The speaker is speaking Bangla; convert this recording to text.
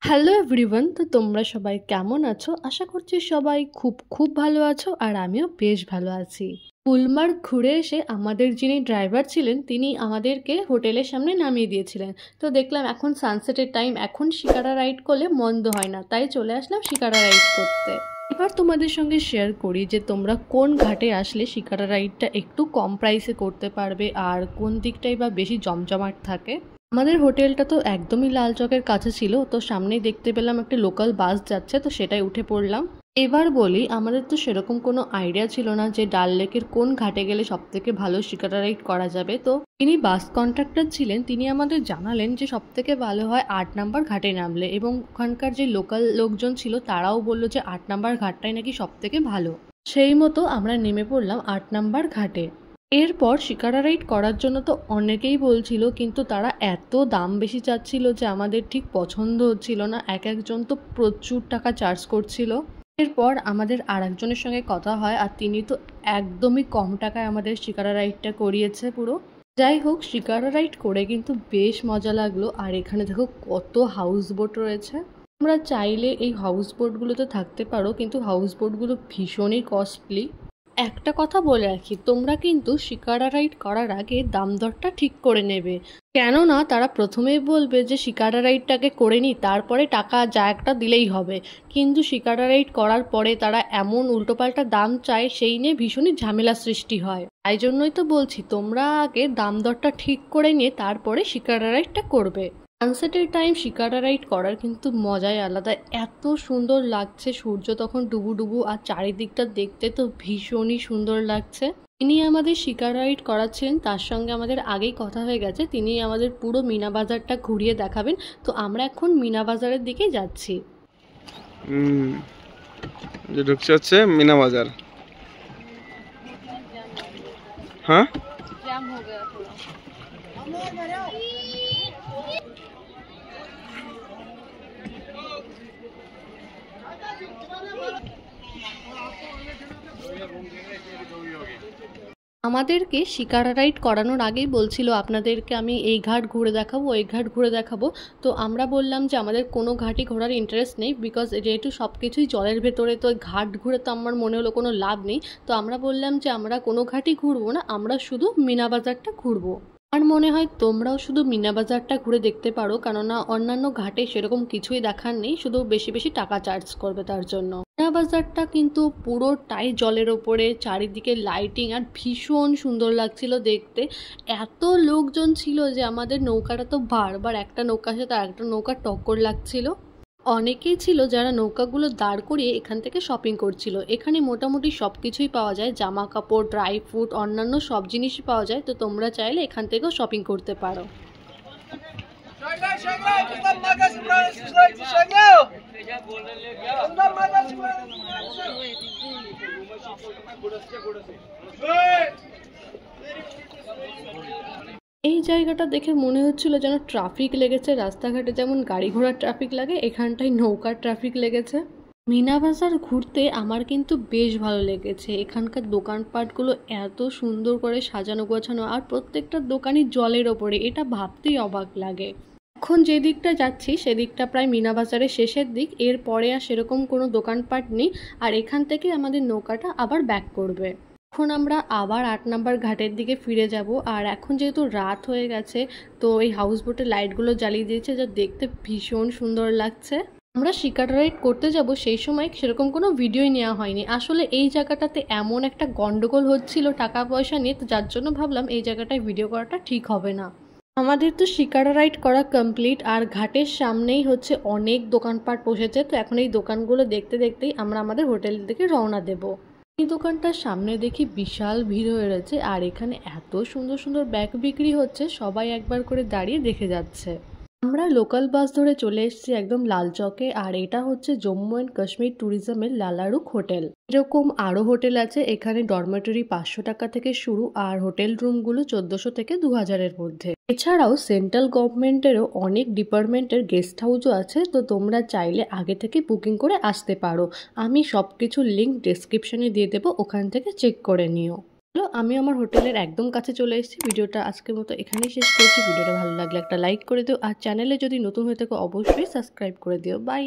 হ্যালো এভরিওয়ান, তো তোমরা সবাই কেমন আছো? আশা করছি সবাই খুব খুব ভালো আছো আর আমিও বেশ ভালো আছি। গুলমার্গ ঘুরে এসে আমাদের যিনি ড্রাইভার ছিলেন তিনি আমাদেরকে হোটেলের সামনে নামিয়ে দিয়েছিলেন। তো দেখলাম এখন সানসেটের টাইম, এখন শিকারা রাইড করলে মন্দ হয় না, তাই চলে আসলাম শিকারা রাইড করতে। এবার তোমাদের সঙ্গে শেয়ার করি যে তোমরা কোন ঘাটে আসলে শিকারা রাইডটা একটু কম প্রাইসে করতে পারবে আর কোন দিকটাই বা বেশি জমজমাট থাকে। আমাদের হোটেলটা তো একদমই লাল চকের কাছে ছিল, তো সামনেই দেখতে পেলাম একটা লোকাল বাস যাচ্ছে, তো সেটাই উঠে পড়লাম। এবার বলি, আমাদের তো সেরকম কোনো আইডিয়া ছিল না যে ডাল লেকের কোন ঘাটে গেলে সব থেকে ভালো শিকারা রাইড করা যাবে। তো তিনি বাস কন্ট্রাক্টর ছিলেন, তিনি আমাদের জানালেন যে সব থেকে ভালো হয় 8 নম্বর ঘাটে নামলে, এবং ওখানকার যে লোকাল লোকজন ছিল তারাও বললো যে 8 নম্বর ঘাটটাই নাকি সব থেকে ভালো। সেই মতো আমরা নেমে পড়লাম 8 নম্বর ঘাটে। এরপর শিকারা রাইড করার জন্য তো অনেকেই বলছিল, কিন্তু তারা এত দাম বেশি চাচ্ছিল যে আমাদের ঠিক পছন্দ হচ্ছিল না। এক একজন তো প্রচুর টাকা চার্জ করছিল। এরপর আমাদের আর একজনের সঙ্গে কথা হয়, আর তিনি তো একদমই কম টাকায় আমাদের শিকারা রাইডটা করিয়েছে পুরো। যাই হোক, শিকারা রাইড করে কিন্তু বেশ মজা লাগলো। আর এখানে দেখো কত হাউস বোট রয়েছে। তোমরা চাইলে এই হাউস বোটগুলোতে থাকতে পারো, কিন্তু হাউস বোটগুলো ভীষণই কস্টলি। একটা কথা বলে রাখি, তোমরা কিন্তু শিকারা রাইড করার আগে দাম দরটা ঠিক করে নেবে, কেননা তারা প্রথমেই বলবে যে শিকারা রাইডটাকে করে নিই, তারপরে টাকা যা একটা দিলেই হবে। কিন্তু শিকারা রাইড করার পরে তারা এমন উল্টোপাল্টা দাম চায়, সেই নিয়ে ভীষণই ঝামেলা সৃষ্টি হয়। তাই জন্যই তো বলছি, তোমরা আগে দাম দরটা ঠিক করে নিয়ে তারপরে শিকারা রাইডটা করবে। সানসেটের টাইম শিকারা রাইড করার কিন্তু মজাই আলাদা। এত সুন্দর লাগছে, সূর্য তখন ডুবু ডুবু, আর চারিদিকটা দেখতে তো ভীষণই সুন্দর লাগছে। তিনি আমাদের শিকারা রাইড করাচ্ছিলেন, তার সঙ্গে আমাদের আগেই কথা হয়ে গেছে, তিনি আমাদের পুরো মিনা বাজারটা ঘুরিয়ে দেখাবেন। তো আমরা এখন মিনা বাজারের দিকে যাচ্ছি। ঢুকছে হচ্ছে মিনা বাজার। হ্যাঁ, জ্যাম হয়ে গেছে পুরো। আমাদেরকে শিকারা রাইড করানোর আগেই বলছিল আপনাদেরকে আমি এই ঘাট ঘুরে দেখাবো, ওই ঘাট ঘুরে দেখাবো। তো আমরা বললাম যে আমাদের কোনো ঘাটই ঘোরার ইন্টারেস্ট নেই, বিকজ যেহেতু সব কিছুই জলের ভেতরে, তো ঘাট ঘুরে তো আমার মনে হলো কোনো লাভ নেই। তো আমরা বললাম যে আমরা কোনো ঘাটই ঘুরবো না, আমরা শুধু মিনা বাজারটা ঘুরবো। আমার মনে হয় তোমরাও শুধু মিনা বাজারটা ঘুরে দেখতে পারো, কেননা অন্যান্য ঘাটে সেরকম কিছুই দেখার নেই, শুধু বেশি বেশি টাকা চার্জ করবে তার জন্য। মিনা বাজারটা কিন্তু পুরোটাই জলের ওপরে, চারিদিকে লাইটিং, আর ভীষণ সুন্দর লাগছিল দেখতে। এত লোকজন ছিল যে আমাদের নৌকাটা তো বারবার একটা নৌকার সাথে আরেকটা নৌকা টক্কর লাগছিল। অনেকেই ছিল যারা নৌকাগুলো দাঁড় করিয়ে এখান থেকে শপিং করছিল। এখানে মোটামুটি সব কিছুই পাওয়া যায়, জামা কাপড়, ড্রাই ফ্রুট, অন্যান্য সব জিনিসই পাওয়া যায়। তো তোমরা চাইলে এখান থেকেও শপিং করতে পারো। এই জায়গাটা দেখে মনে হচ্ছিল যেন ট্রাফিক লেগেছে। রাস্তাঘাটে যেমন গাড়ি ঘোড়ার ট্রাফিক লাগে, এখানটায় নৌকার ট্রাফিক লেগেছে। মিনা বাজার ঘুরতে আমার কিন্তু বেশ ভালো লেগেছে। এখানকার দোকানপাটগুলো এত সুন্দর করে সাজানো গোছানো, আর প্রত্যেকটা দোকানই জলের ওপরে, এটা ভাবতেই অবাক লাগে। এখন যে দিকটা যাচ্ছি সেদিকটা প্রায় মিনা বাজারের শেষের দিক, এরপরে আর সেরকম কোনো দোকানপাট নেই। আর এখান থেকে আমাদের নৌকাটা আবার ব্যাক করবে। এখন আমরা আবার 8 নম্বর ঘাটের দিকে ফিরে যাব। আর এখন যেহেতু রাত হয়ে গেছে, তো এই হাউস বোটের লাইটগুলো জ্বালিয়ে দিয়েছে, যা দেখতে ভীষণ সুন্দর লাগছে। আমরা শিকারা রাইড করতে যাব সেই সময় সেরকম কোনো ভিডিওই নেওয়া হয়নি। আসলে এই জায়গাটাতে এমন একটা গন্ডগোল হচ্ছিল টাকা পয়সা নিয়ে, তো যার জন্য ভাবলাম এই জায়গাটায় ভিডিও করাটা ঠিক হবে না। আমাদের তো শিকারা রাইড করা কমপ্লিট, আর ঘাটের সামনেই হচ্ছে অনেক দোকানপাট বসেছে। তো এখন এই দোকানগুলো দেখতে দেখতেই আমরা আমাদের হোটেলের দিকে রওনা দেব। এই দোকানটার সামনে দেখি বিশাল ভিড় হয়ে রয়েছে, আর এখানে এত সুন্দর সুন্দর ব্যাগ বিক্রি হচ্ছে, সবাই একবার করে দাঁড়িয়ে দেখে যাচ্ছে। আমরা লোকাল বাস ধরে চলে এসেছি একদম লাল চকে, আর এটা হচ্ছে জম্মু অ্যান্ড কাশ্মীর ট্যুরিজমের লালারুখ হোটেল। এরকম আরও হোটেল আছে, এখানে ডরমেটরি 500 টাকা থেকে শুরু, আর হোটেল রুমগুলো 1400 থেকে 2000-এর মধ্যে। এছাড়াও সেন্ট্রাল গভর্নমেন্টেরও অনেক ডিপার্টমেন্টের গেস্ট হাউসও আছে, তো তোমরা চাইলে আগে থেকে বুকিং করে আসতে পারো। আমি সব কিছুর লিঙ্ক ডেসক্রিপশনে দিয়ে দেবো, ওখান থেকে চেক করে নিও। আমি আমার হোটেলের একদম কাছে চলে এসেছি। ভিডিওটা আজকের মতো এখানেই শেষ করছি। ভিডিওটা ভালো লাগলে একটা লাইক করে দিও, আর চ্যানেলে যদি নতুন হয়ে থাকো অবশ্যই সাবস্ক্রাইব করে দিও। বাই।